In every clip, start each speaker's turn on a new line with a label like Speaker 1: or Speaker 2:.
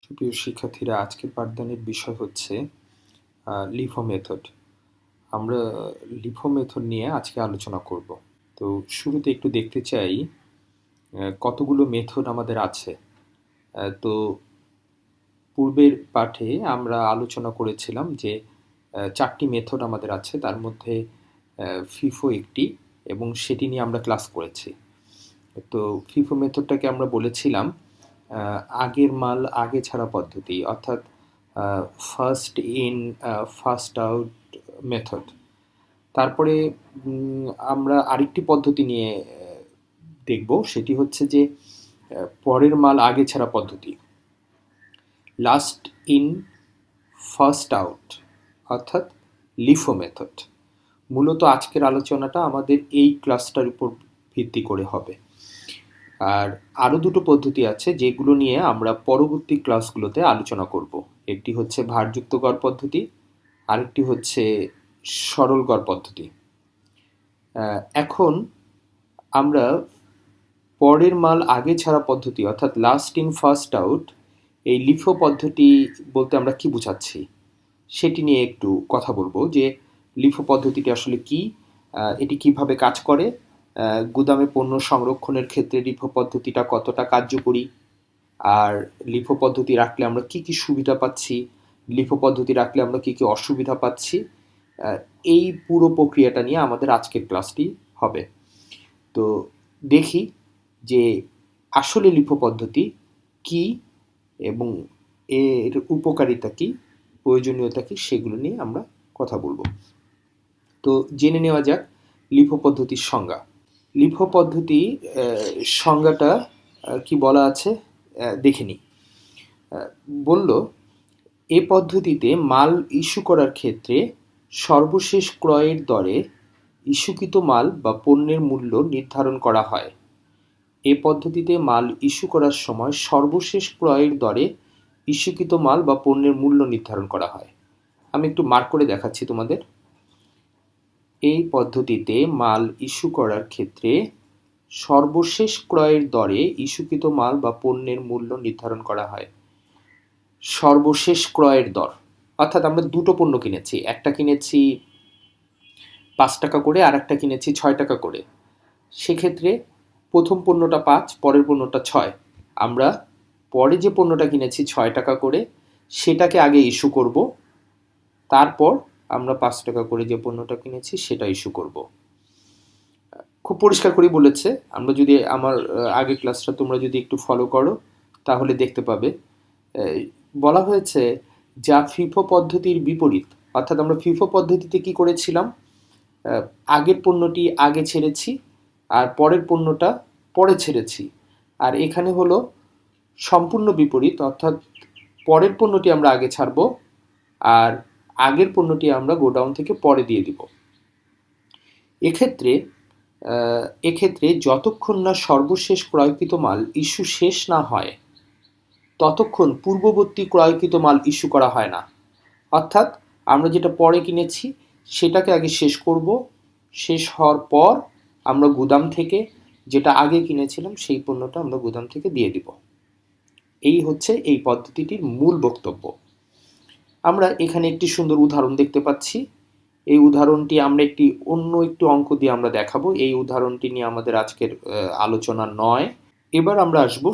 Speaker 1: সুপ্রিয় শিক্ষার্থীরা, আজকের পাঠদানের বিষয় হচ্ছে লিফো মেথড। আমরা লিফো মেথড নিয়ে আজকে আলোচনা করব। তো শুরুতে একটু দেখতে চাই কতগুলো মেথড আমাদের আছে। তো পূর্বের পাঠে আমরা আলোচনা করেছিলাম যে 4টি মেথড আমাদের আছে, তার মধ্যে ফিফো একটি, এবং সেটি নিয়ে আমরা ক্লাস করেছি। তো ফিফো মেথডটাকে আমরা বলেছিলাম আগের মাল আগে ছাড়া পদ্ধতি, অর্থাৎ first in first out method. তারপরে আমরা আরেকটি পদ্ধতি নিয়ে দেখব, সেটি হচ্ছে যে পরের মাল আগে ছাড়া পদ্ধতি, লাস্ট ইন ফার্স্ট আউট, অর্থাৎ লিফো মেথড। মূলত আজকের আলোচনাটা আমাদের এই ক্লাসটার উপর ভিত্তি করে হবে। আর আরও দুটো পদ্ধতি আছে যেগুলো নিয়ে আমরা পরবর্তী ক্লাসগুলোতে আলোচনা করব। একটি হচ্ছে ভারযুক্ত গড় পদ্ধতি, আরেকটি হচ্ছে সরল গড় পদ্ধতি। এখন আমরা পরের মাল আগে ছাড়া পদ্ধতি, অর্থাৎ লাস্ট ইন ফার্স্ট আউট, এই লিফো পদ্ধতি বলতে আমরা কি বোঝাচ্ছি সেটি নিয়ে একটু কথা বলবো, যে লিফো পদ্ধতিটি আসলে কি, এটি কিভাবে কাজ করে, গুদামে পণ্য সংরক্ষণের ক্ষেত্রে লিফো পদ্ধতিটা কতটা কার্যকরী, আর লিফো পদ্ধতি রাখলে আমরা কি কি সুবিধা পাচ্ছি, লিফো পদ্ধতি রাখলে আমরা কি কি অসুবিধা পাচ্ছি, এই পুরো প্রক্রিয়াটা নিয়ে আমাদের আজকের ক্লাসটি হবে। তো দেখি যে আসলে লিফো পদ্ধতি কি এবং এর উপকারিতা কি, প্রয়োজনীয়তা কি, সেগুলো নিয়ে আমরা কথা বলবো। তো জেনে নেওয়া যাক লিফো পদ্ধতির সংজ্ঞা। লিফো পদ্ধতি সংজ্ঞাটা কি বলা আছে দেখে নিই। বলল, এ পদ্ধতিতে মাল ইস্যু করার ক্ষেত্রে সর্বশেষ ক্রয়ের দরে ইস্যুকৃত মাল বা পণ্যের মূল্য নির্ধারণ করা হয়। এ পদ্ধতিতে মাল ইস্যু করার সময় সর্বশেষ ক্রয়ের দরে ইস্যুকৃত মাল বা পণ্যের মূল্য নির্ধারণ করা হয়। আমি একটু মার্ক করে দেখাচ্ছি তোমাদের। এই পদ্ধতিতে মাল ইস্যু করার ক্ষেত্রে সর্বশেষ ক্রয়ের দরে ইস্যুকৃত মাল বা পণ্যের মূল্য নির্ধারণ করা হয়। সর্বশেষ ক্রয়ের দর অর্থাৎ আমরা দুটো পণ্য কিনেছি, একটা কিনেছি 5 টাকা করে আর একটা কিনেছি 6 টাকা করে। সেক্ষেত্রে প্রথম পণ্যটা 5, পরের পণ্যটা 6। আমরা পরে যে পণ্যটা কিনেছি 6 টাকা করে সেটাকে আগে ইস্যু করব, তারপর আমরা 5 টাকা করে যে পণ্যটা কিনেছি সেটা ইস্যু করব। খুব পরিষ্কার করে বলেছে। আমরা যদি আমার আগের ক্লাসটা তোমরা যদি একটু ফলো করো তাহলে দেখতে পাবে বলা হয়েছে যা ফিফো পদ্ধতির বিপরীত। অর্থাৎ আমরা ফিফো পদ্ধতিতে কি করেছিলাম, আগের পণ্যটি আগে ছেড়েছি আর পরের পণ্যটা পরে ছেড়েছি। আর এখানে হলো সম্পূর্ণ বিপরীত, অর্থাৎ পরের পণ্যটি আমরা আগে ছাড়ব আর আগের পণ্যটি আমরা গোডাউন থেকে পরে দিয়ে দিব। এক্ষেত্রে যতক্ষণ না সর্বশেষ ক্রয়কৃত মাল ইস্যু শেষ না হয় ততক্ষণ পূর্ববর্তী ক্রয়কৃত মাল ইস্যু করা হয় না। অর্থাৎ আমরা যেটা পরে কিনেছি সেটাকে আগে শেষ করব, শেষ হওয়ার পর আমরা গুদাম থেকে যেটা আগে কিনেছিলাম সেই পণ্যটা আমরা গুদাম থেকে দিয়ে দিব। এই হচ্ছে এই পদ্ধতিটির মূল বক্তব্য। আমরা এখানে একটি সুন্দর উদাহরণ দেখতে পাচ্ছি। এই উদাহরণটি আমরা একটু অঙ্ক দিয়ে আমরা দেখাবো। এই উদাহরণটি নিয়ে আমাদের আজকের আলোচনা নয়। এবার আমরা আসবো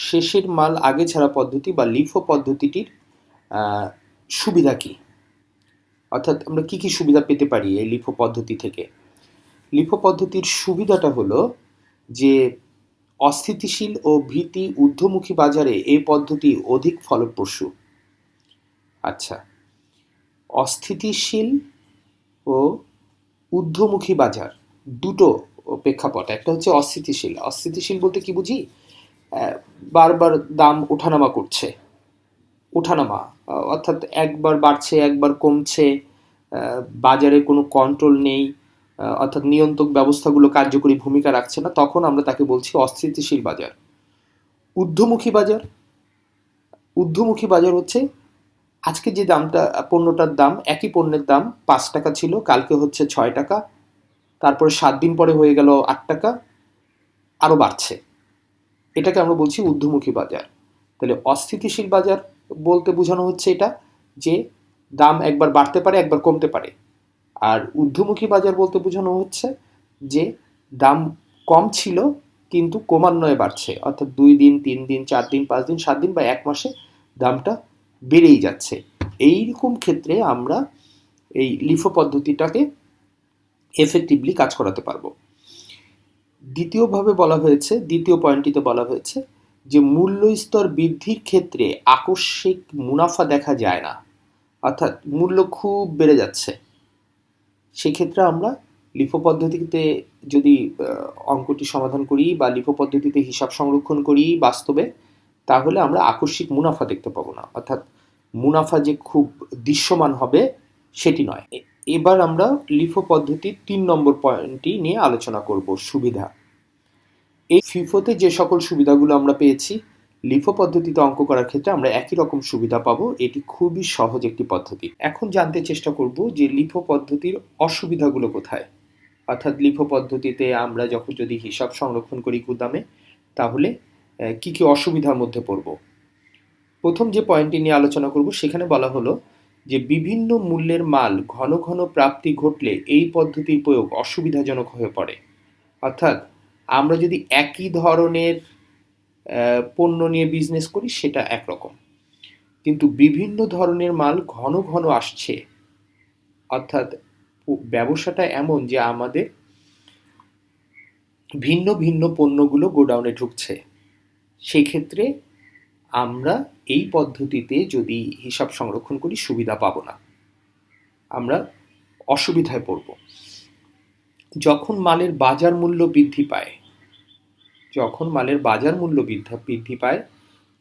Speaker 1: শেষের মাল আগে ছাড়া পদ্ধতি বা লিফো পদ্ধতিটির সুবিধা কি, অর্থাৎ আমরা কি কি সুবিধা পেতে পারি এই লিফো পদ্ধতি থেকে। লিফো পদ্ধতির সুবিধাটা হলো যে অস্থিতিশীল ও ভীতি ঊর্ধ্বমুখী বাজারে এই পদ্ধতি অধিক ফলপ্রসূ। আচ্ছা, অস্থিতিশীল ও ঊর্ধ্বমুখী বাজার দুটো প্রেক্ষাপট। একটা হচ্ছে অস্থিতিশীল। অস্থিতিশীল বলতে কি বুঝি, বারবার দাম ওঠানামা করছে, ওঠানামা অর্থাৎ একবার বাড়ছে একবার কমছে, বাজারে কোনো কন্ট্রোল নেই, অর্থাৎ নিয়ন্ত্রক ব্যবস্থাগুলো কার্যকরী ভূমিকা রাখছে না, তখন আমরা তাকে বলছি অস্থিতিশীল বাজার। ঊর্ধ্বমুখী বাজার, ঊর্ধ্বমুখী বাজার হচ্ছে আজকে যে দামটা, পণ্যটার দাম, একই পণ্যের দাম 5 টাকা ছিল, কালকে হচ্ছে 6 টাকা, তারপরে 7 দিন পরে হয়ে গেল 8 টাকা, আরও বাড়ছে। এটাকে আমরা বলছি ঊর্ধ্বমুখী বাজার। তাহলে অস্থিতিশীল বাজার বলতে বোঝানো হচ্ছে এটা যে দাম একবার বাড়তে পারে একবার কমতে পারে। আর ঊর্ধ্বমুখী বাজার বলতে বোঝানো হচ্ছে যে দাম কম ছিল কিন্তু ক্রমান্বয়ে বাড়ছে, অর্থাৎ 2 দিন 3 দিন 4 দিন 5 দিন 7 দিন বা 1 মাসে দামটা বেড়েই যাচ্ছে। এইরকম ক্ষেত্রে আমরা এই লিফো পদ্ধতিটাকে এফেক্টিভলি কাজ করাতে পারবো। দ্বিতীয় পয়েন্টটিতে বলা হয়েছে যে মূল্য স্তর বৃদ্ধির ক্ষেত্রে আকস্মিক মুনাফা দেখা যায় না, অর্থাৎ মূল্য খুব বেড়ে যাচ্ছে। সেক্ষেত্রে আমরা লিফো পদ্ধতিতে যদি অঙ্কটি সমাধান করি বা লিফো পদ্ধতিতে হিসাব সংরক্ষণ করি বাস্তবে, তাহলে আমরা আকস্মিক মুনাফা দেখতে পাবো না, অর্থাৎ মুনাফা যে খুব দৃশ্যমান হবে সেটি নয়। এবার আমরা লিফো পদ্ধতির 3 নম্বর পয়েন্টটি নিয়ে আলোচনা করব, সুবিধা। এই ফিফোতে যে সকল সুবিধাগুলো আমরা পেয়েছি, লিফো পদ্ধতিতে অঙ্ক করার ক্ষেত্রে আমরা একই রকম সুবিধা পাবো। এটি খুবই সহজ একটি পদ্ধতি। এখন জানতে চেষ্টা করব যে লিফো পদ্ধতির অসুবিধাগুলো কোথায়, অর্থাৎ লিফো পদ্ধতিতে আমরা যদি হিসাব সংরক্ষণ করি গুদামে, তাহলে কি কি অসুবিধার মধ্যে পড়ব। প্রথম যে পয়েন্টটি নিয়ে আলোচনা করব সেখানে বলা হলো যে বিভিন্ন মূল্যের মাল ঘন ঘন প্রাপ্তি ঘটলে এই পদ্ধতির প্রয়োগ অসুবিধাজনক হয়ে পড়ে। অর্থাৎ আমরা যদি একই ধরনের পণ্য নিয়ে বিজনেস করি সেটা একরকম, কিন্তু বিভিন্ন ধরনের মাল ঘন ঘন আসছে, অর্থাৎ ব্যবসাটা এমন যে আমাদের ভিন্ন ভিন্ন পণ্যগুলো গোডাউনে ঢুকছে, সেক্ষেত্রে আমরা এই পদ্ধতিতে যদি হিসাব সংরক্ষণ করি সুবিধা পাবো না, আমরা অসুবিধায় পড়ব। যখন মালের বাজার মূল্য বৃদ্ধি পায়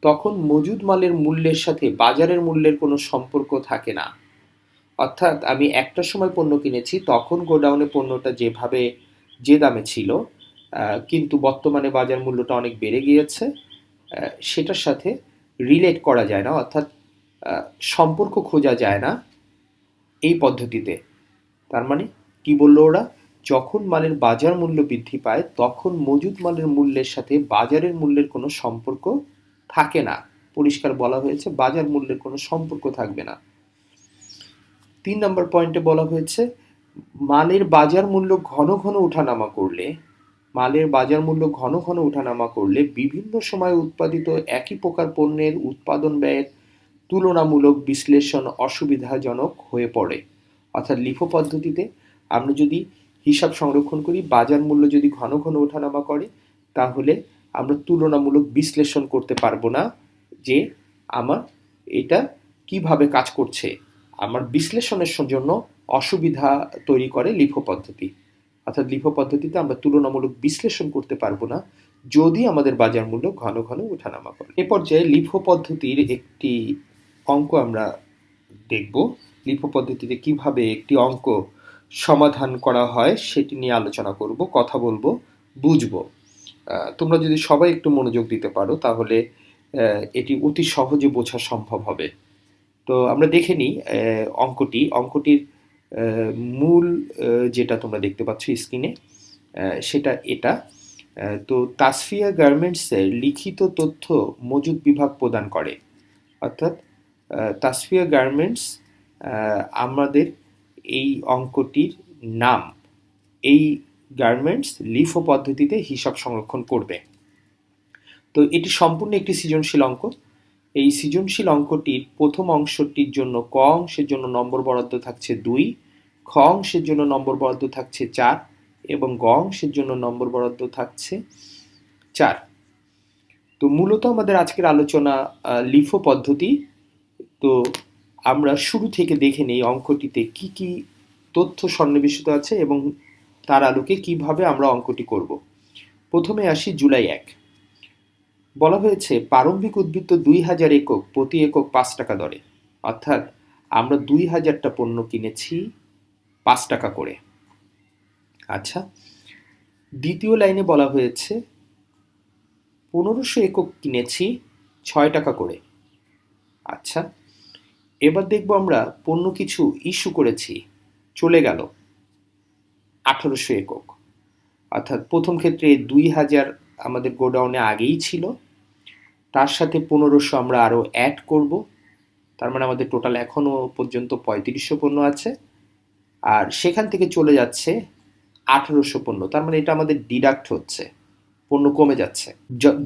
Speaker 1: তখন মজুদ মালের মূল্যের সাথে বাজারের মূল্যের কোনো সম্পর্ক থাকে না। অর্থাৎ আমি একটা সময় পণ্য কিনেছি, তখন গোডাউনে পণ্যটা যে দামে ছিল, কিন্তু বর্তমানে বাজার মূল্যটা অনেক বেড়ে গিয়েছে, সেটার সাথে রিলেট করা যায় না, অর্থাৎ সম্পর্ক খোঁজা যায় না এই পদ্ধতিতে। তার মানে কি বললো ওরা, যখন মালের বাজার মূল্য বৃদ্ধি পায় তখন মজুদ মালের মূল্যের সাথে বাজারের মূল্যের কোনো সম্পর্ক থাকে না। পরিষ্কার বলা হয়েছে বাজার মূল্যের কোনো সম্পর্ক থাকবে না। 3 নম্বর পয়েন্টে বলা হয়েছে মালের বাজার মূল্য ঘন ঘন ওঠানামা করলে বিভিন্ন সময় উৎপাদিত একই প্রকার পণ্যের উৎপাদন ব্যয়ের তুলনামূলক বিশ্লেষণ অসুবিধাজনক হয়ে পড়ে। অর্থাৎ লিফো পদ্ধতিতে আমরা যদি হিসাব সংরক্ষণ করি, বাজার মূল্য যদি ঘন ঘন ওঠানামা করে, তাহলে আমরা তুলনামূলক বিশ্লেষণ করতে পারবো না যে আমার এটা কিভাবে কাজ করছে। আমার বিশ্লেষণের জন্য অসুবিধা তৈরি করে লিফো পদ্ধতি। অর্থাৎ লিফো পদ্ধতিতে আমরা তুলনামূলক বিশ্লেষণ করতে পারবো না যদি আমাদের বাজার মূল্য ঘন ঘন ওঠানামা করে। এ পর্যায়ে লিফো পদ্ধতির একটি অঙ্ক আমরা দেখব। লিফো পদ্ধতিতে কিভাবে একটি অঙ্ক সমাধান করা হয় সেটি নিয়ে আলোচনা করব, কথা বলবো, বুঝবো। তোমরা যদি সবাই একটু মনোযোগ দিতে পারো তাহলে এটি অতি সহজে বোঝা সম্ভব হবে। তো আমরা দেখে নিই অঙ্কটির মূল যেটা তোমরা দেখতে পাচ্ছ স্ক্রিনে, সেটা এটা। তো তাসফিয়া গার্মেন্টসের লিখিত তথ্য মজুদ বিভাগ প্রদান করে। অর্থাৎ তাসফিয়া গার্মেন্টস আমাদের এই অঙ্কটির নাম, এই গার্মেন্টস লিফো পদ্ধতিতে হিসাব সংরক্ষণ করবে। তো এটি সম্পূর্ণ একটি সৃজনশীল অঙ্ক। এই সৃজনশীল অঙ্কটির প্রথম অংশটির জন্য ক অংশের জন্য নম্বর বরাদ্দ থাকছে 2, খ অংশের জন্য নম্বর বরাদ্দ থাকছে 4 এবং গ অংশের জন্য নম্বর বরাদ্দ থাকছে 4। তো মূলত আমাদের আজকের আলোচনা লিফো পদ্ধতি। তো আমরা শুরু থেকে দেখে নেই অঙ্কটিতে কি কি তথ্য সন্নিবেশিত আছে এবং তার আলোকে কিভাবে আমরা অঙ্কটি করব। প্রথমে আসি জুলাই 1। বলা হয়েছে প্রারম্ভিক উদ্বৃত্ত 2000 একক, প্রতি একক 5 টাকা দরে। অর্থাৎ আমরা 2000টা পণ্য কিনেছি 5 টাকা করে। আচ্ছা, দ্বিতীয় লাইনে বলা হয়েছে 1500 একক কিনেছি 6 টাকা করে। আচ্ছা, এবার দেখব আমরা পণ্য কিছু ইস্যু করেছি, চলে গেল 1800 একক। অর্থাৎ প্রথম ক্ষেত্রে 2000 আমাদের গোডাউনে আগেই ছিল, তার সাথে 1500 আমরা আরও অ্যাড করব, তার মানে আমাদের টোটাল এখনও পর্যন্ত 3500 পণ্য আছে, আর সেখান থেকে চলে যাচ্ছে 1800 পণ্য। তার মানে এটা আমাদের ডিডাক্ট হচ্ছে, পণ্য কমে যাচ্ছে।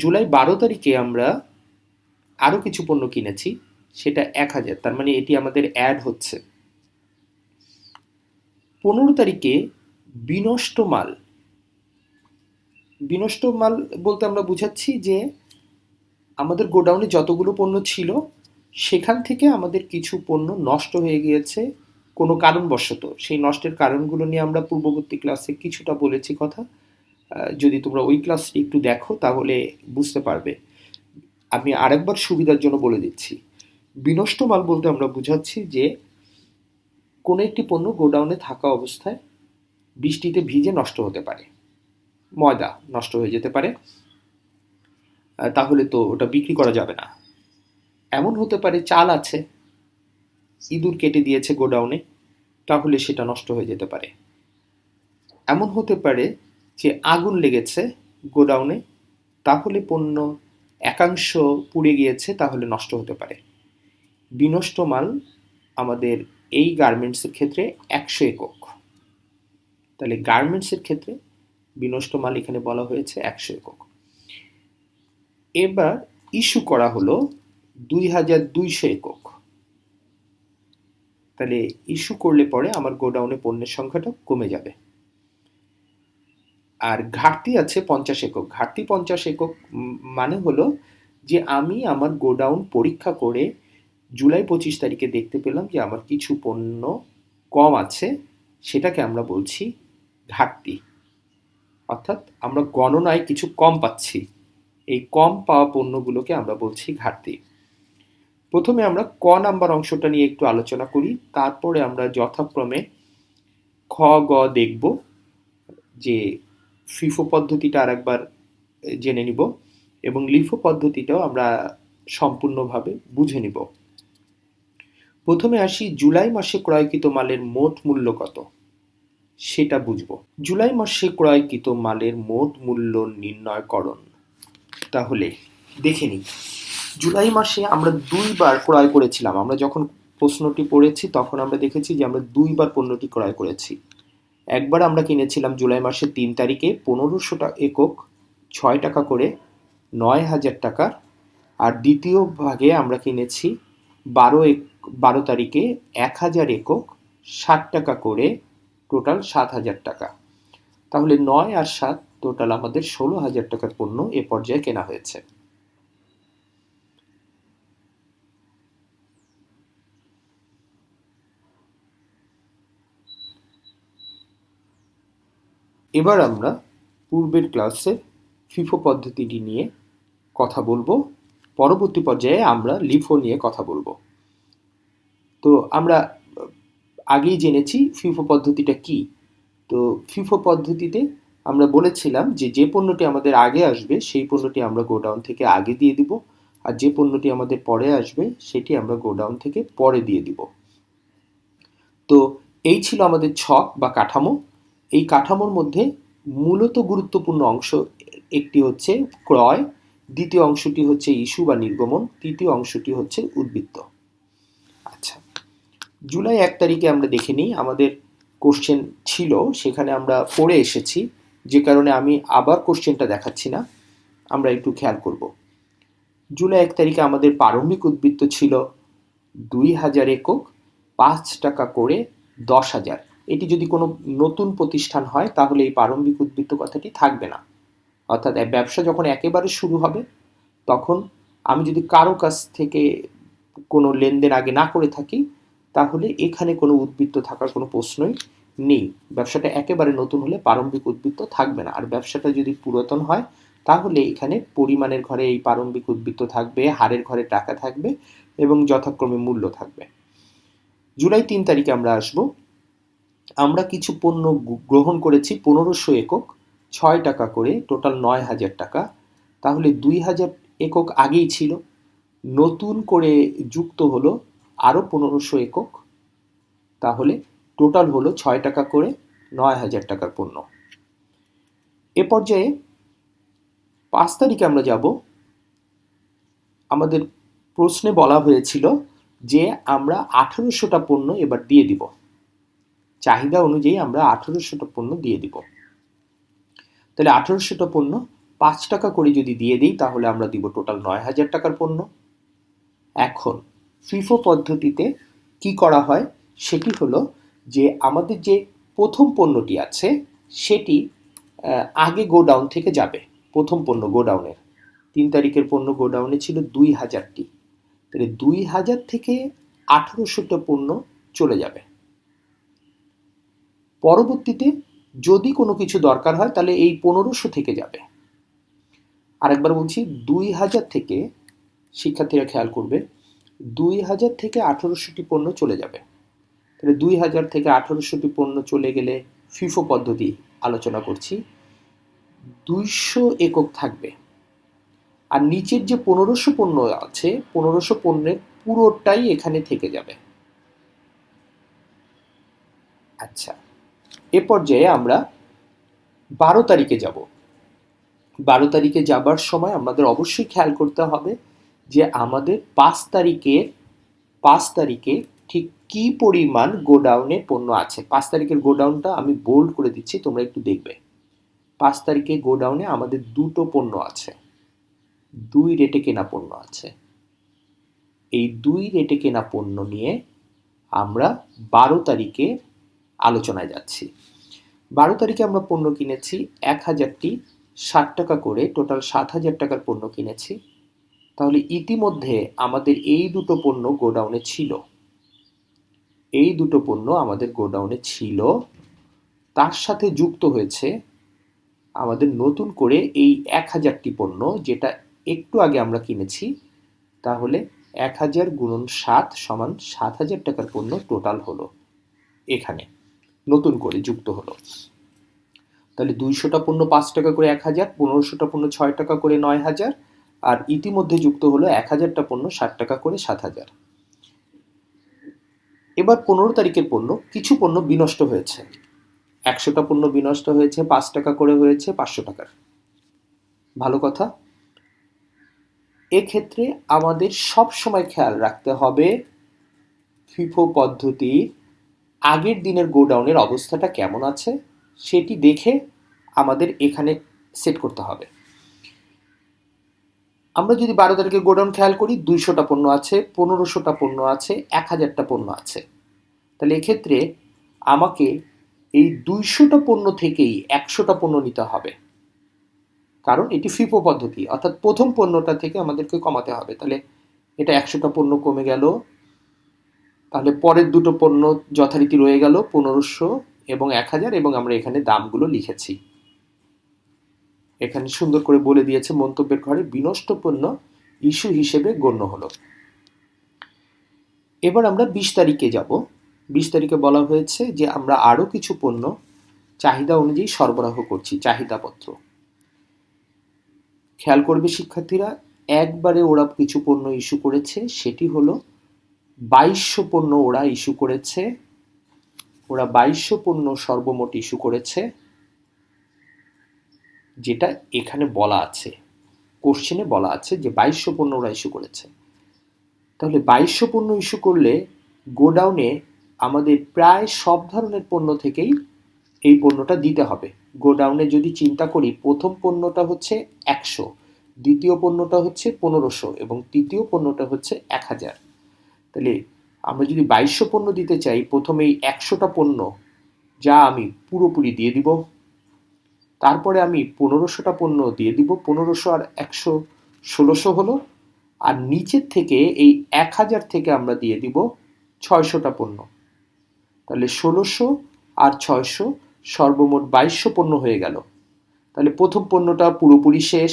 Speaker 1: জুলাই 12 তারিখে আমরা আরও কিছু পণ্য কিনেছি, সেটা 1000, তার মানে এটি আমাদের অ্যাড হচ্ছে। 15 তারিখে বিনষ্ট মাল, বিনষ্ট মাল বলতে আমরা বুঝাচ্ছি যে আমাদের গোডাউনে যতগুলো পণ্য ছিল সেখান থেকে আমাদের কিছু পণ্য নষ্ট হয়ে গিয়েছে কোনো কারণবশত। সেই নষ্টের কারণগুলো নিয়ে আমরা পূর্ববর্তী ক্লাসে কিছুটা বলেছি কথা। যদি তোমরা ওই ক্লাসটি একটু দেখো তাহলে বুঝতে পারবে। আমি আরেকবার সুবিধার জন্য বলে দিচ্ছি, বিনষ্ট মাল বলতে আমরা বুঝাচ্ছি যে কোনো একটি পণ্য গোডাউনে থাকা অবস্থায় বৃষ্টিতে ভিজে নষ্ট হতে পারে, ময়দা নষ্ট হয়ে যেতে পারে, তাহলে তো ওটা বিক্রি করা যাবে না। এমন হতে পারে চাল আছে, ইঁদুর কেটে দিয়েছে গোডাউনে, তাহলে সেটা নষ্ট হয়ে যেতে পারে। এমন হতে পারে যে আগুন লেগেছে গোডাউনে, তাহলে পণ্য একাংশ পুড়ে গিয়েছে, তাহলে নষ্ট হতে পারে। বিনষ্ট মাল আমাদের এই গার্মেন্টসের ক্ষেত্রে 100 একক। তাহলে গার্মেন্টসের ক্ষেত্রে বিনষ্ট মাল এখানে বলা হয়েছে 100 একক। এবার ইস্যু করা হলো 2200 একক। তাহলে ইস্যু করলে পরে আমার গোডাউনে পণ্যের সংখ্যাটা কমে যাবে। আর ঘাটতি আছে 50 একক। ঘাটতি 50 একক মানে হলো যে আমি আমার গোডাউন পরীক্ষা করে জুলাই 25 তারিখে দেখতে পেলাম যে আমার কিছু পণ্য কম আছে, সেটাকে আমরা বলছি ঘাটতি। অর্থাৎ আমরা গণনায় কিছু কম পাচ্ছি, এই কম পাওয়া পণ্যগুলোকে আমরা বলছি ঘাটতি। প্রথমে আমরা ক নাম্বার অংশটা নিয়ে একটু আলোচনা করি, তারপরে আমরা যথাক্রমে খ গ দেখব, যে ফিফো পদ্ধতিটা আরেকবার জেনে নিব এবং লিফো পদ্ধতিটাও আমরা সম্পূর্ণভাবে বুঝে নিব। প্রথমে আসি জুলাই মাসে ক্রয়কৃত মালের মোট মূল্য কত সেটা বুঝব। জুলাই মাসে ক্রয়কৃত মালের মোট মূল্য নির্ণয়করণ। তাহলে দেখে নিই, জুলাই মাসে আমরা 2বার ক্রয় করেছিলাম। আমরা যখন প্রশ্নটি পড়েছি তখন আমরা দেখেছি যে আমরা 2বার পণ্যটি ক্রয় করেছি। একবার আমরা কিনেছিলাম জুলাই মাসের 3 তারিখে 1500 একক 6 টাকা করে 9000 টাকার, আর দ্বিতীয় ভাগে আমরা কিনেছি 12 তারিখে 1000 একক 60 টাকা করে, টোটাল 7000 টাকা। তাহলে 9 আর 7 টোটাল আমাদের 16000 টাকার পণ্য এ পর্যায়ে কেনা হয়েছে। এবার আমরা পূর্বের ক্লাসে ফিফো পদ্ধতিটি নিয়ে কথা বলবো, পরবর্তী পর্যায়ে আমরা লিফো নিয়ে কথা বলবো। তো আমরা আগেই জেনেছি ফিফো পদ্ধতিটা কি। তো ফিফো পদ্ধতিতে আমরা বলেছিলাম যে যে পণ্যটি আমাদের আগে আসবে সেই পণ্যটি আমরা গোডাউন থেকে আগে দিয়ে দিব, আর যে পণ্যটি আমাদের পরে আসবে সেটি আমরা গোডাউন থেকে পরে দিয়ে দিব। তো এই ছিল আমাদের ছক বা কাঠামো। এই কাঠামোর মধ্যে মূলত গুরুত্বপূর্ণ অংশ একটি হচ্ছে ক্রয়, দ্বিতীয় অংশটি হচ্ছে ইস্যু বা নির্গমন, তৃতীয় অংশটি হচ্ছে উদ্বৃত্ত। আচ্ছা, জুলাই 1 তারিখে আমরা দেখে নিই, আমাদের কোশ্চেন ছিল সেখানে আমরা পড়ে এসেছি, যে কারণে আমি আবার কোশ্চেনটা দেখাচ্ছি না, আমরা একটু খেয়াল করব। জুলাই 1 তারিখে আমাদের প্রারম্ভিক উদ্বৃত্ত ছিল 2000 একক 5 টাকা করে 10,000। এটি যদি কোনো নতুন প্রতিষ্ঠান হয় তাহলে এই প্রারম্ভিক উদ্বৃত্ত কথাটি থাকবে না। অর্থাৎ ব্যবসা যখন একেবারে শুরু হবে তখন আমি যদি কারো কাছ থেকে কোনো লেনদেন আগে না করে থাকি তাহলে এখানে কোনো উদ্বৃত্ত থাকার কোনো প্রশ্নই নেই। ব্যবসাটা একেবারে নতুন হলে প্রারম্ভিক উদ্বৃত্ত থাকবে না। আর ব্যবসাটা যদি পুরাতন হয় তাহলে এখানে পরিমাণের ঘরে এই প্রারম্ভিক উদ্বৃত্ত থাকবে, হারের ঘরে টাকা থাকবে এবং যথাক্রমে মূল্য থাকবে। জুলাই 3 তারিখে আমরা আসব। আমরা কিছু পণ্য গ্রহণ করেছি 1500 একক 6 টাকা করে, টোটাল 9000 টাকা। তাহলে 2000 একক আগেই ছিল, নতুন করে যুক্ত হলো আরও 1500 একক, তাহলে টোটাল হলো 6 টাকা করে 9000 টাকার পণ্য। এ পর্যায়ে 5 তারিখে আমরা যাব। আমাদের প্রশ্নে বলা হয়েছিল যে আমরা 1800টা পণ্য এবার দিয়ে দিব, চাহিদা অনুযায়ী আমরা 1800টা পণ্য দিয়ে দিব। তাহলে 1800টা পণ্য 5 টাকা করে যদি দিয়ে দিই তাহলে আমরা দিব টোটাল 9000 টাকার পণ্য। এখন ফিফো পদ্ধতিতে কি করা হয় সেটি হলো যে আমাদের যে প্রথম পণ্যটি আছে সেটি আগে গোডাউন থেকে যাবে। প্রথম পণ্য গোডাউনের 3 তারিখের পণ্য গোডাউনে ছিল 2000টি, তাহলে 2000 থেকে 1800টা পণ্য চলে যাবে। পরবর্তীতে যদি কোনো কিছু দরকার হয় তাহলে এই 1500 থেকে যাবে। আরেকবার বলছি, 2000 থেকে, শিক্ষার্থীরা খেয়াল করবে, 2000 থেকে 1800টি পণ্য চলে যাবে। তাহলে 2000 থেকে 1800টি পণ্য চলে গেলে ফিফো পদ্ধতি আলোচনা করছি, 200 একক থাকবে। আর নিচের যে 1500 পণ্য আছে, 1500 পণ্যের পুরোটাই এখানে থেকে যাবে। আচ্ছা, এ পর্যায়ে আমরা 12 তারিখে যাব। 12 তারিখে যাবার সময় আমাদের অবশ্যই খেয়াল করতে হবে যে আমাদের 5 তারিখে ঠিক কি পরিমাণ গোডাউনে পণ্য আছে। 5 তারিখের গোডাউনটা আমি বোল্ড করে দিচ্ছি, তোমরা একটু দেখবে। 5 তারিখে গোডাউনে আমাদের 2টো পণ্য আছে, 2 রেটে কেনা পণ্য আছে। এই 2 রেটে কেনা পণ্য নিয়ে আমরা 12 তারিখে আলোচনায় যাচ্ছি। 12 তারিখে আমরা পণ্য কিনেছি 1000টি, 60 টাকা করে, টোটাল 7000 টাকার পণ্য কিনেছি। তাহলে ইতিমধ্যে আমাদের এই দুটো পণ্য গোডাউনে ছিল, এই দুটো পণ্য আমাদের গোডাউনে ছিল, তার সাথে যুক্ত হয়েছে আমাদের নতুন করে এই 1000টি পণ্য, যেটা একটু আগে আমরা কিনেছি। তাহলে 1000 গুণন 7 সমান 7000 টাকার পণ্য টোটাল হলো, এখানে নতুন করে যুক্ত হলো। তাহলে 200টা পণ্য 5 টাকা করে 1000, 1500টা পণ্য 6 টাকা করে 9000, আর ইতিমধ্যে যুক্ত হলো 1000টা পণ্য 60 টাকা করে 7000। এবার 15 তারিখের পণ্য, কিছু পণ্য বিনষ্ট হয়েছে, 100টা পণ্য বিনষ্ট হয়েছে, 5 টাকা করে হয়েছে 500 টাকার। ভালো কথা। এক্ষেত্রে আমাদের সব সময় খেয়াল রাখতে হবে ফিফো পদ্ধতির আগের দিনের গোডাউনের অবস্থাটা কেমন আছে সেটি দেখে আমাদের এখানে সেট করতে হবে। আমরা যদি 12 তারিখে গোডাউন খেয়াল করি, 200টা পণ্য আছে, 1500টা পণ্য আছে, 1000টা পণ্য আছে। তাহলে এক্ষেত্রে আমাকে এই 200টা পণ্য থেকেই 100টা পণ্য নিতে হবে, কারণ এটি ফিফো পদ্ধতি, অর্থাৎ প্রথম পণ্যটা থেকে আমাদেরকে কমাতে হবে। তাহলে এটা 100টা পণ্য কমে গেল। তাহলে পরের দুটো পণ্য যথারীতি রয়ে গেল, 1500 এবং 1000, এবং আমরা এখানে দামগুলো লিখেছি। এখানে সুন্দর করে বলে দিয়েছে মন্তব্যের ঘরে, বিনষ্ট পণ্য ইস্যু হিসেবে গণ্য হলো। এবার আমরা 20 তারিখে যাব। 20 তারিখে বলা হয়েছে যে আমরা আরও কিছু পণ্য চাহিদা অনুযায়ী সরবরাহ করছি, চাহিদাপত্র। খেয়াল করবে শিক্ষার্থীরা, একবারে ওরা কিছু পণ্য ইস্যু করেছে, সেটি হলো 2200 পণ্য ওরা ইস্যু করেছে। ওরা 2200 পণ্য সর্বমোট ইস্যু করেছে, যেটা এখানে বলা আছে, কোশ্চেনে বলা আছে যে 2200 পণ্য ওরা ইস্যু করেছে। তাহলে 2200 পণ্য ইস্যু করলে গোডাউনে আমাদের প্রায় সব ধরনের পণ্য থেকেই এই পণ্যটা দিতে হবে। গোডাউনে যদি চিন্তা করি, প্রথম পণ্যটা হচ্ছে 100, দ্বিতীয় পণ্যটা হচ্ছে 1500 এবং তৃতীয় পণ্যটা হচ্ছে 1000। তাহলে আমরা যদি 2200 পণ্য দিতে চাই, প্রথমে এই 100টা পণ্য যা আমি পুরোপুরি দিয়ে দিব, তারপরে আমি 1500টা পণ্য দিয়ে দিব, 1500 আর 100 1600 হলো, আর নিচের থেকে এই 1000 থেকে আমরা দিয়ে দিব 600টা পণ্য। তাহলে 1600 আর 600 সর্বমোট 2200 পণ্য হয়ে গেল। তাহলে প্রথম পণ্যটা পুরোপুরি শেষ,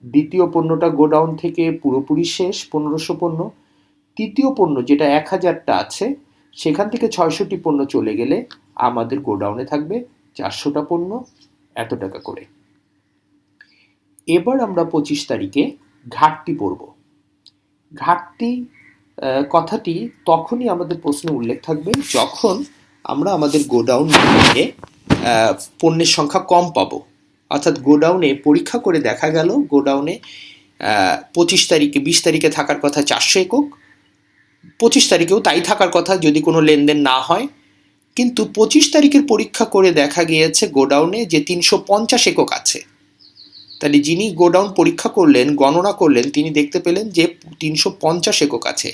Speaker 1: দ্বিতীয় পণ্যটা গোডাউন থেকে পুরোপুরি শেষ 1500 পণ্য, তৃতীয় পণ্য যেটা 1000টা আছে সেখান থেকে 600টি পণ্য চলে গেলে আমাদের গোডাউনে থাকবে 400টা পণ্য, এত টাকা করে। এবার আমরা 25 তারিখে ঘাটতি পড়ব। ঘাটতি কথাটি তখনই আমাদের প্রশ্নে উল্লেখ থাকবে যখন আমরা আমাদের গোডাউন থেকে পণ্যের সংখ্যা কম পাবো। অর্থাৎ গোডাউনে পরীক্ষা করে দেখা গেল গোডাউনে 25 তারিখে 20 তারিখে থাকার কথা 400 একক, 25 তারিখেও তাই থাকার কথা যদি কোনো লেনদেন না হয়, কিন্তু 25 তারিখের পরীক্ষা করে দেখা গিয়েছে গোডাউনে যে 350 একক আছে। তাহলে যিনি গোডাউন পরীক্ষা করলেন, গণনা করলেন, তিনি দেখতে পেলেন যে 350 একক আছে,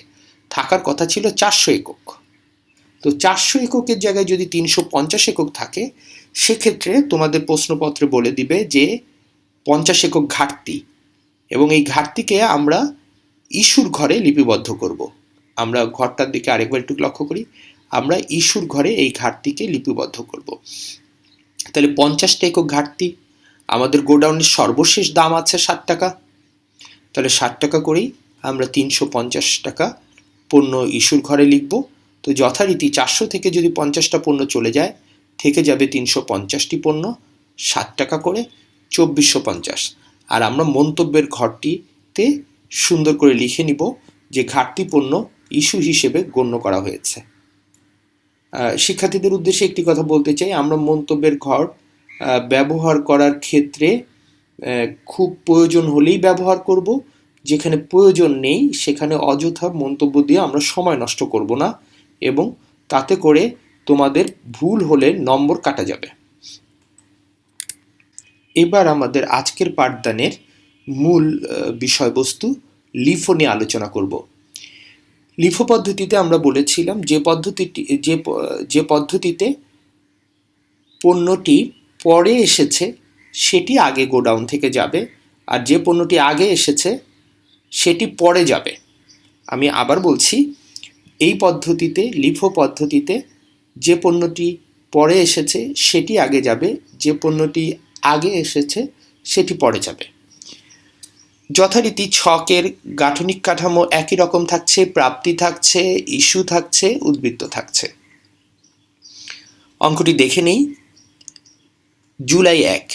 Speaker 1: থাকার কথা ছিল 400 একক। তো 400 এককের জায়গায় যদি 350 একক থাকে, সেক্ষেত্রে তোমাদের প্রশ্নপত্রে বলে দিবে যে 50 একক ঘাটতি, এবং এই ঘাটতিকে আমরা ইস্যুর ঘরে লিপিবদ্ধ করব। আমরা ঘরটার দিকে আরেকবার একটু লক্ষ্য করি, আমরা ইস্যুর ঘরে এই ঘাটতিকে লিপিবদ্ধ করব। তাহলে 50টা একক ঘাটতি, আমাদের গোডাউনের সর্বশেষ দাম আছে 60 টাকা, তাহলে 60 টাকা করেই আমরা 350 টাকা পণ্য ইস্যুর ঘরে লিখব। তো যথারীতি 400 থেকে যদি 50টা পণ্য চলে যায়, থেকে যাবে 350টি পণ্য, 7 টাকা করে, 2450। আর আমরা মন্তব্যের ঘরটিতে সুন্দর করে লিখে নিব যে ঘাটতি পণ্য ইস্যু হিসেবে গণ্য করা হয়েছে। শিক্ষার্থীদের উদ্দেশ্যে একটি কথা বলতে চাই, আমরা মন্তব্যের ঘর ব্যবহার করার ক্ষেত্রে খুব প্রয়োজন হলেই ব্যবহার করব, যেখানে প্রয়োজন নেই সেখানে অযথা মন্তব্য দিয়ে আমরা সময় নষ্ট করব না, এবং তাতে করে তোমাদের ভুল হলে নম্বর কাটা যাবে। এবার আমাদের আজকের পাঠদানের মূল বিষয়বস্তু লিফো নিয়ে আলোচনা করব। লিফো পদ্ধতিতে আমরা বলেছিলাম যে পদ্ধতিতে পণ্যটি পরে এসেছে সেটি আগে গোডাউন থেকে যাবে, আর যে পণ্যটি আগে এসেছে সেটি পরে যাবে। আমি আবার বলছি, এই পদ্ধতিতে, লিফো পদ্ধতিতে যে পণ্যটি পরে এসেছে সেটি আগে যাবে, যে পণ্যটি আগে এসেছে সেটি পরে যাবে। যথারীতি ছকের গাঠনিক কাঠামো একই রকম থাকছে, প্রাপ্তি থাকছে, ইস্যু থাকছে, উদ্বৃত্ত থাকছে। অঙ্কটি দেখে নেই। জুলাই 1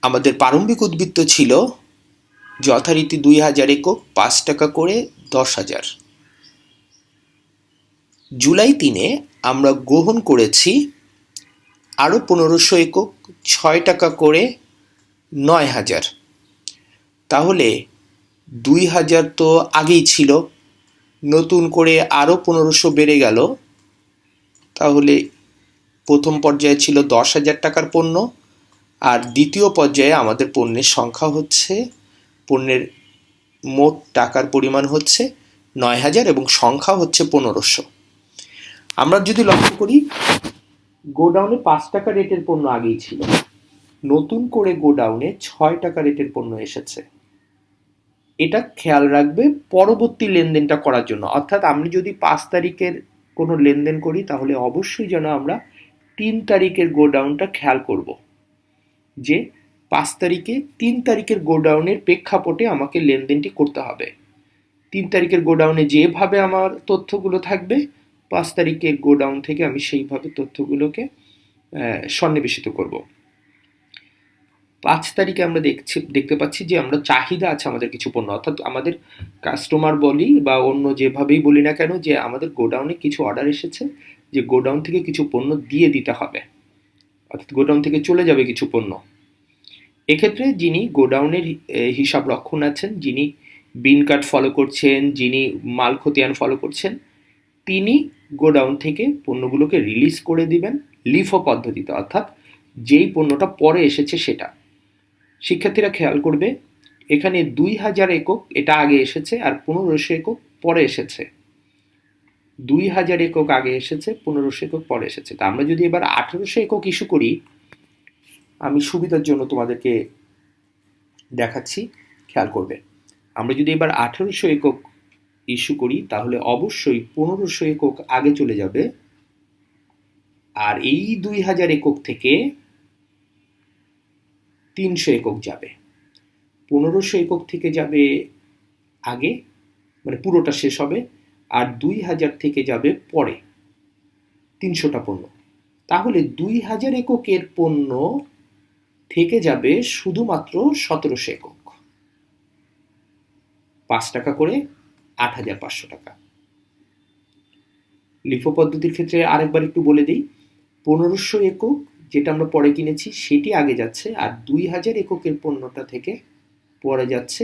Speaker 1: আমাদের প্রারম্ভিক উদ্বৃত্ত ছিল যথারীতি 2000 একক, 5 টাকা করে, 10,000। জুলাই 3 আমরা গ্রহণ করেছি আরও 1500 একক, 6 টাকা করে, 9,000। তাহলে 2000 তো আগেই ছিল, নতুন করে আরও 1500 বেড়ে গেল, তাহলে প্রথম পর্যায়ে ছিল 10,000 টাকার পণ্য, আর দ্বিতীয় পর্যায়ে আমাদের পণ্যের সংখ্যা হচ্ছে, পণ্যের মোট টাকার পরিমাণ হচ্ছে 9,000 এবং সংখ্যা হচ্ছে 1500। আমরা যদি লক্ষ্য করি, গোডাউনে 5 টাকা রেটের পণ্য আগেই ছিল, নতুন করে গোডাউনে 6 টাকা রেটের পণ্য এসেছে। এটা খেয়াল রাখবে পরবর্তী লেনদেনটা করার জন্য। অর্থাৎ আমি যদি 5 তারিখের কোনো লেনদেন করি, তাহলে অবশ্যই যেন আমরা 3 তারিখের গোডাউনটা খেয়াল করব, যে 5 তারিখে 3 তারিখের গোডাউনের প্রেক্ষাপটে আমাকে লেনদেনটি করতে হবে। 3 তারিখের গোডাউনে যেভাবে আমার তথ্যগুলো থাকবে, 5 তারিখের গোডাউন থেকে আমি সেইভাবে তথ্যগুলোকে সন্নিবেশিত করব। 5 তারিখে আমরা দেখতে পাচ্ছি যে আমরা চাহিদা আছে আমাদের কিছু পণ্য, অর্থাৎ আমাদের কাস্টমার বলি বা অন্য যেভাবেই বলি না কেন, যে আমাদের গোডাউনে কিছু অর্ডার এসেছে, যে গোডাউন থেকে কিছু পণ্য দিয়ে দিতে হবে, অর্থাৎ গোডাউন থেকে চলে যাবে কিছু পণ্য। এক্ষেত্রে যিনি গোডাউনের হিসাব রক্ষণ আছেন, যিনি বিন কার্ড ফলো করছেন, যিনি মাল খতিয়ান ফলো করছেন, তিনি গোডাউন থেকে পণ্যগুলোকে রিলিজ করে দিবেন লিফো পদ্ধতিতে, অর্থাৎ যেই পণ্যটা পরে এসেছে সেটা। শিক্ষার্থীরা খেয়াল করবে, এখানে 2000 একক এটা আগে এসেছে আর 1500 একক পরে এসেছে। 2000 একক আগে এসেছে, 1500 একক পরে এসেছে। তা আমরা যদি এবার 1800 একক ইস্যু করি, আমি সুবিধার জন্য তোমাদেরকে দেখাচ্ছি, খেয়াল করবে। আমরা যদি এবার 1800 একক ইস্যু করি, তাহলে অবশ্যই 1500 একক আগে চলে যাবে, আর এই 2000 একক থেকে 300 একক যাবে। 1500 একক থেকে যাবে আগে, মানে পুরোটা শেষ হবে, আর 2000 থেকে যাবে পরে 300টা পণ্য। তাহলে 2000 এককের পণ্য থেকে যাবে শুধুমাত্র 1700 একক, 5 টাকা করে, 8,500 টাকা। লিফো পদ্ধতির ক্ষেত্রে আরেকবার একটু বলে দিই, 1500 একক যেটা আমরা পরে কিনেছি সেটি আগে যাচ্ছে, আর 2000 এককের পণ্যটা থেকে পরে যাচ্ছে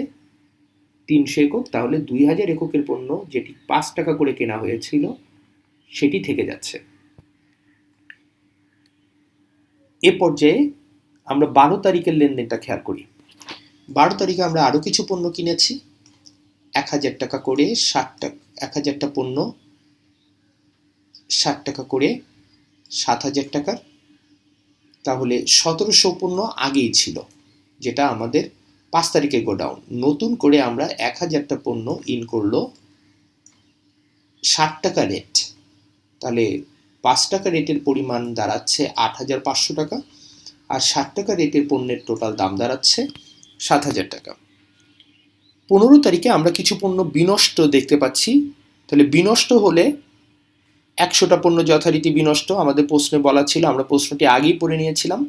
Speaker 1: 300 একক, তাহলে 2000 এককের পণ্য যেটি 5 টাকা করে কেনা হয়েছিল সেটি থেকে যাচ্ছে। এ পর্যায়ে আমরা 12 তারিখের লেনদেনটা খেয়াল করি। 12 তারিখে আমরা আরও কিছু পণ্য কিনেছি 1000 টাকা করে, 1000টা পণ্য 60 টাকা করে 7000 টাকার, তাহলে 1700 পণ্য আগেই ছিল, যেটা আমাদের 5 তারিখে গোডাউন। নতুন করে আমরা 1000টা পণ্য ইন করলো 60 টাকা রেট, তাহলে 5 টাকা রেটের পরিমাণ দাঁড়াচ্ছে 8500 টাকা, আর 60 টাকা রেটের পণ্যের টোটাল দাম দাঁড়াচ্ছে 7000 টাকা। 15 তারিখে আমরা কিছু পণ্য বিনষ্ট দেখতে পাচ্ছি, তাহলে বিনষ্ট হলে 100টা পণ্য যথারীতি বিনষ্ট, আমাদের প্রশ্নে বলা ছিল, আমরা প্রশ্নটি আগেই পড়ে নিয়েছিলাম।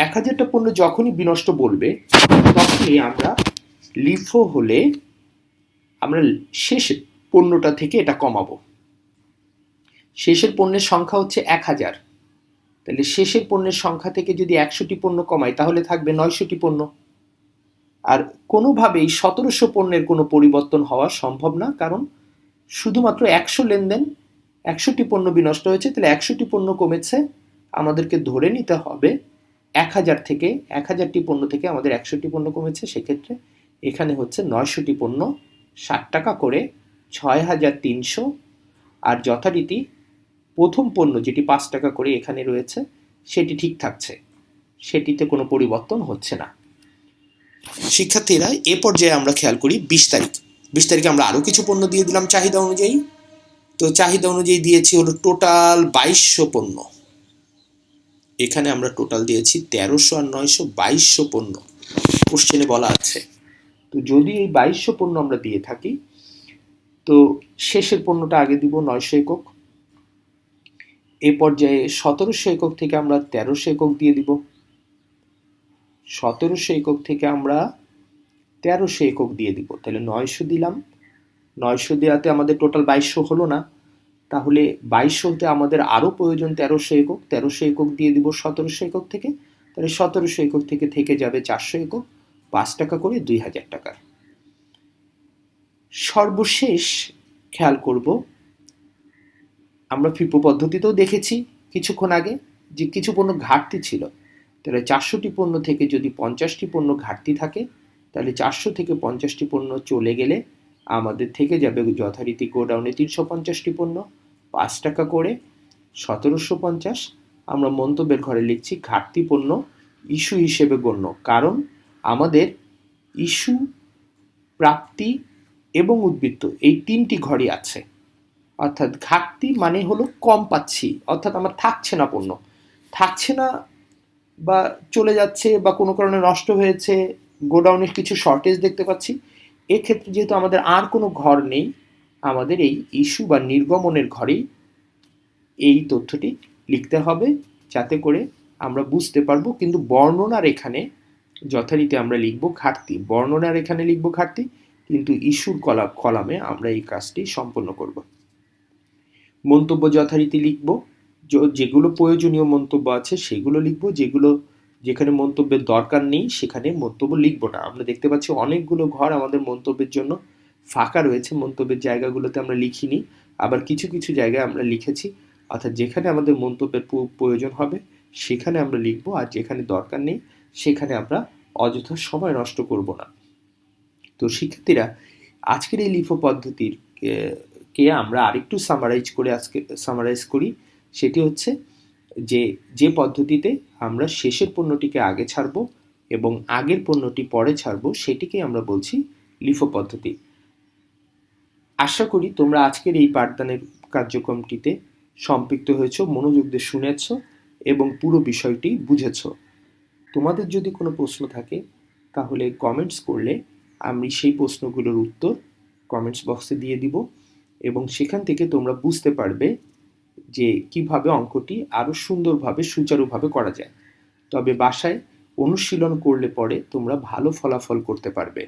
Speaker 1: 1000টা পণ্য যখনই বিনষ্ট বলবে তখনই আমরা লিফো হলে আমরা শেষ পণ্যটা থেকে এটা কমাবো। শেষের পণ্যের সংখ্যা হচ্ছে 1000, তাহলে শেষের পণ্যের সংখ্যা থেকে যদি 100টি পণ্য কমাই তাহলে থাকবে 900টি পণ্য। আর কোনোভাবেই 1700 পণ্যের কোনো পরিবর্তন হওয়া সম্ভব না, কারণ শুধুমাত্র 100 লেনদেন, 100টি পণ্য বিনষ্ট হয়েছে, তাহলে 100টি পণ্য কমেছে। আমাদেরকে ধরে নিতে হবে 1000টি পণ্য থেকে আমাদের 100টি পণ্য কমেছে, সেক্ষেত্রে এখানে হচ্ছে 900টি পণ্য 60 টাকা করে 6300, আর যথারীতি প্রথম পণ্য যেটি 5 টাকা করে এখানে রয়েছে সেটি ঠিক থাকছে, সেটিতে কোনো পরিবর্তন হচ্ছে না। শিক্ষার্থীরা, এ পর্যায়ে আমরা খেয়াল করি 20 তারিখ। 20 তারিখে আমরা আরও কিছু পণ্য দিয়ে দিলাম চাহিদা অনুযায়ী। তো চাহিদা অনুযায়ী দিয়েছি হলো টোটাল 2200 পণ্য। এখানে আমরা টোটাল দিয়েছি 1300 আর 900 2200 পণ্য কোশ্চেনে বলা আছে। তো যদি এই 2200 পণ্য আমরা দিয়ে থাকি, তো শেষের পণ্যটা আগে দিব 900 একক। এ পর্যায়ে 1700 একক থেকে আমরা 1300 একক দিয়ে দিব। 1700 একক থেকে আমরা 1300 একক দিয়ে দিব, তাহলে 900 দিলাম। 900 দেওয়াতে আমাদের টোটাল 2200 হলো না, তাহলে 2200তে আমাদের আরও প্রয়োজন 1300 একক। 1300 একক দিয়ে দিব 1700 একক থেকে, তাহলে 1700 একক থেকে যাবে 400 একক, 5 টাকা করে 2000 টাকার। সর্বশেষ খেয়াল করব, আমরা ফিফো পদ্ধতিতেও দেখেছি কিছুক্ষণ আগে যে কিছু পণ্য ঘাটতি ছিল, তাহলে 400টি পণ্য থেকে যদি 50টি পণ্য ঘাটতি থাকে, তাহলে 400 থেকে 50টি পণ্য চলে গেলে আমাদের থেকে যাবে যথারীতি গোডাউনে 350টি পণ্য 5 টাকা করে 1750। আমরা মন্তব্যের ঘরে লিখছি ঘাটতি পণ্য ইস্যু হিসেবে গণ্য, কারণ আমাদের ইস্যু, প্রাপ্তি এবং উদ্বৃত্ত এই 3টি ঘরই আছে। অর্থাৎ ঘাটতি মানে হলো কম পাচ্ছি, অর্থাৎ আমার থাকছে না, পণ্য থাকছে না বা চলে যাচ্ছে বা কোনো কারণে নষ্ট হয়েছে, গোডাউনের কিছু শর্টেজ দেখতে পাচ্ছি। এক্ষেত্রে যেহেতু আমাদের আর কোনো ঘর নেই, আমাদের এই ইস্যু বা নির্গমনের ঘরেই এই তথ্যটি লিখতে হবে, যাতে করে আমরা বুঝতে পারবো। কিন্তু বর্ণনার এখানে যথারীতি আমরা লিখব ঘাটতি, বর্ণনার এখানে লিখব ঘাটতি, কিন্তু ইস্যুর কলামে আমরা এই কাজটি সম্পন্ন করব। মন্তব্য যথারীতি লিখব, যেগুলো প্রয়োজনীয় মন্তব্য আছে সেগুলো লিখব, যেখানে মন্তব্যের দরকার নেই সেখানে মন্তব্য লিখব না। আমরা দেখতে পাচ্ছি অনেকগুলো ঘর আমাদের মন্তব্যের জন্য ফাঁকা রয়েছে, মন্তব্যের জায়গাগুলোতে আমরা লিখিনি, আবার কিছু কিছু জায়গায় আমরা লিখেছি। অর্থাৎ যেখানে আমাদের মন্তব্যের প্রয়োজন হবে সেখানে আমরা লিখব, আর যেখানে দরকার নেই সেখানে আমরা অযথা সময় নষ্ট করব না। তো শিক্ষার্থীরা, আজকের এই লিফো পদ্ধতির কে আমরা আরেকটু সামারাইজ করি। সেটি হচ্ছে যে পদ্ধতিতে আমরা শেষের পণ্যটিকে আগে ছাড়বো এবং আগের পণ্যটি পরে ছাড়বো, সেটিকে আমরা বলছি লিফো পদ্ধতি। আশা করি তোমরা আজকের এই পাঠদানের কার্যক্রমটিতে সম্পৃক্ত হয়েছ, মনোযোগ দিয়ে শুনেছ এবং পুরো বিষয়টি বুঝেছ। তোমাদের যদি কোনো প্রশ্ন থাকে তাহলে কমেন্টস করলে আমি সেই প্রশ্নগুলোর উত্তর কমেন্টস বক্সে দিয়ে দিব, এবং সেখান থেকে তোমরা বুঝতে পারবে যে কিভাবে অঙ্কটি আরও সুন্দরভাবে সুচারুভাবে করা যায়। তবে বাসায় অনুশীলন করলে পরে তোমরা ভালো ফলাফল করতে পারবে।